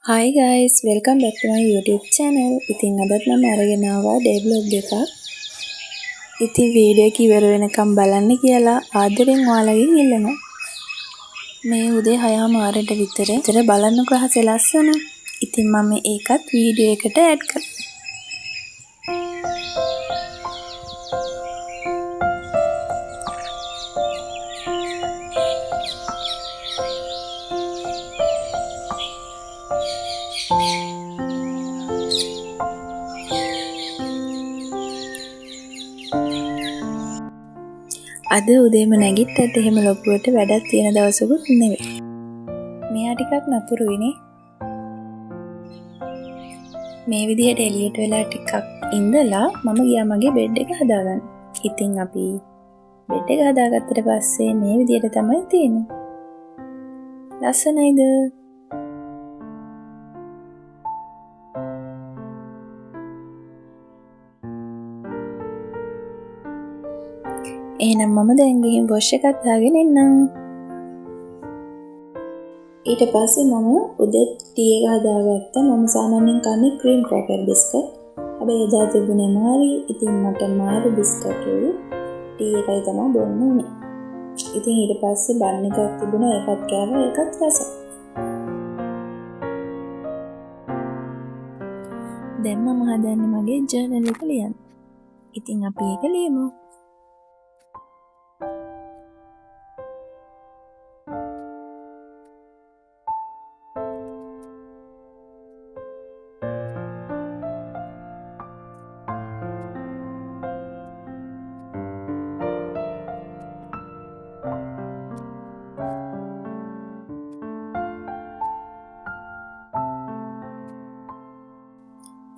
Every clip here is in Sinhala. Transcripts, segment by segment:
Hi guys, welcome back to my YouTube channel. ඉතින් අදත් මම අරගෙන ආවා ඩේ vlog එකක්. ඉතින් වීඩියෝ එක ඉවර වෙනකම් බලන්න කියලා ආදරෙන් ඔයාලගෙන් ඉල්ලනවා. මේ උදේ 6:00 විතර බලන්නකො අහසේ ලස්සන. ඉතින් මම ඒකත් වීඩියෝ එකට ඇඩ් කරා. අද උදේම නැගිට්ටත් එහෙම ලොකුවට වැඩක් තියෙන දවසකුත් නෙවෙයි. මෙයා ටිකක් නපුරුයිනේ. මේ විදිහට එළියට වෙලා ටිකක් ඉඳලා මම ගියා මගේ බෙඩ් එක හදාගන්න. ඉතින් අපි බෙඩ් එක හදාගත්තට පස්සේ මේ විදිහට තමයි තියෙන්නේ. ලස්සනයිද? එහෙනම් මම දැන් ගිහින් වොෂ් එකක් දාගෙන එන්නම්. ඊට පස්සේ මම උදේ ටී එක හදාගත්තා. මම සාමාන්‍යයෙන් කන්නේ ක්‍රීම් ක්‍රැකර් බිස්කට්. හැබැයි එදා තිබුණේ මාරි. ඉතින් මට මාරි බිස්කට් උයි ටී එකයි තමයි බොන්න උනේ. ඉතින් ඊට පස්සේ බන් එකක් තිබුණා. ඒකත් කෑවා. ඒකත් රසයි. දැන් මම හදන්නේ මගේ ජර්නල් එක ලියන්න. ඉතින් අපි ඒක ලියමු.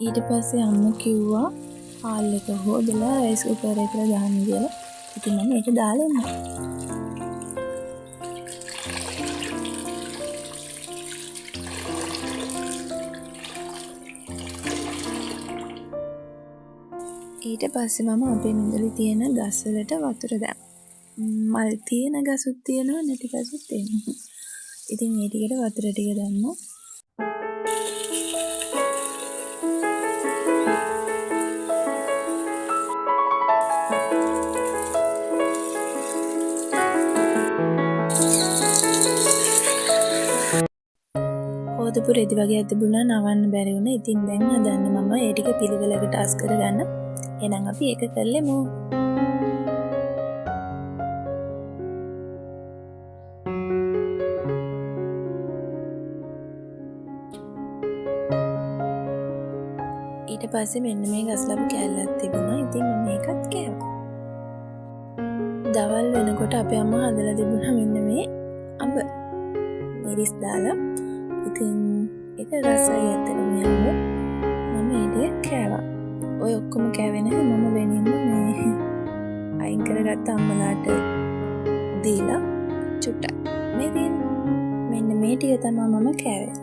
ඊට පස්සේ අම්මා කිව්වා හාල් එක හොදලා රයිස් කුකර් එකට දාන්න කියලා. ඉතින් මම ඒක දාලා ඉන්නවා. ඊට පස්සේ මම අපේ මිඳලි තියෙන ගස් වලට වතුර දැම්මා. මල් තියෙන ගසුත් තියෙනවා නැති ගසුත් තියෙනවා. ඉතින් මේ ටිකට වතුර ටික දැම්මා. හොදපු රෙදි වගේ තිබුණා නවන්න බැරි වුණා. ඉතින් දැන් හදන්න මම ඒ ටික පිළිවෙලකට අස් කරගන්න. එහෙනම් අපි ඒක කරලෙමු. ඊට පස්සේ මෙන්න මේ ගස් ලැබු කෑල්ලක් තිබුණා. ඉතින් මම ඒකත් කෑවා. දවල් වෙනකොට අපේ අම්මා හදලා තිබුණා මෙන්න මේ අඹ මිරිස් දාලා. ඉතින් ඒක රසයි ඇත්තටම යන්න. මම ඒක කෑවා. ඔය ඔක්කොම කෑවේ නැහැ. මම වෙනින්ම මේ අයින් කරගත්ත අම්මලාට දීලා චුට්ටක් මේ දෙන්න. මෙන්න මේ ටික තමයි මම කෑවේ.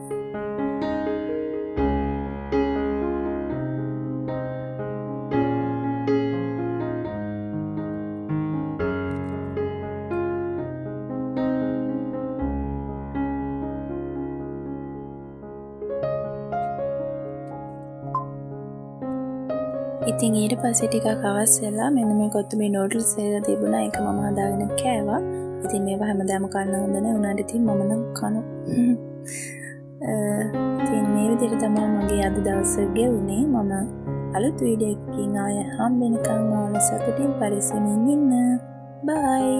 ඉතින් ඊට පස්සේ ටිකක් අවස් වෙලා මෙන්න මේ කොත්තුමේ නූඩල්ස් එක තිබුණා. ඒක මම හදාගෙන කෑවා. ඉතින් මේවා හැමදාම කන්න හොඳ නැහැ. උනාට ඉතින් මම නම් කනවා. ඉතින් මේ විදිහට තමයි මගේ අද දවස ගෙවුනේ. මම අලුත් වීඩියෝ එකකින් ආයෙ හම්බ වෙනකන් ඔයාලා සතුටින් පරිස්සමින් ඉන්න. බයි.